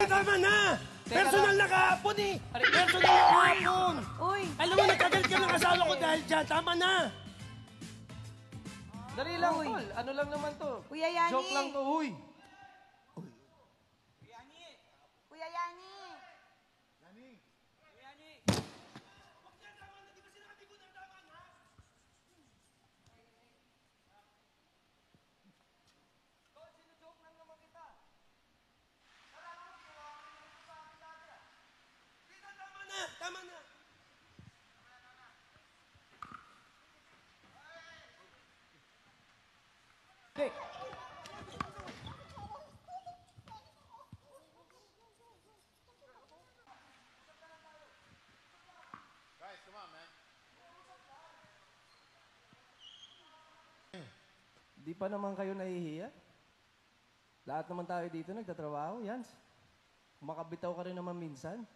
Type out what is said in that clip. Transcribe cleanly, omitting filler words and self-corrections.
Tama na! Personal na kahapon eh! Personal na kahapon! Uy! Alam mo, nagkagalit ka ng asawa ko dahil dyan. Tama na! Dali lang, Tol. Ano lang naman to? Kuya Yani! Joke lang to, huy. Kuya Yani! Tama na! Okay. Guys, come on, man. Di pa naman kayo nahihiya? Lahat naman tayo dito nagtatrabaho, Yans. Makabitaw ka rin naman minsan.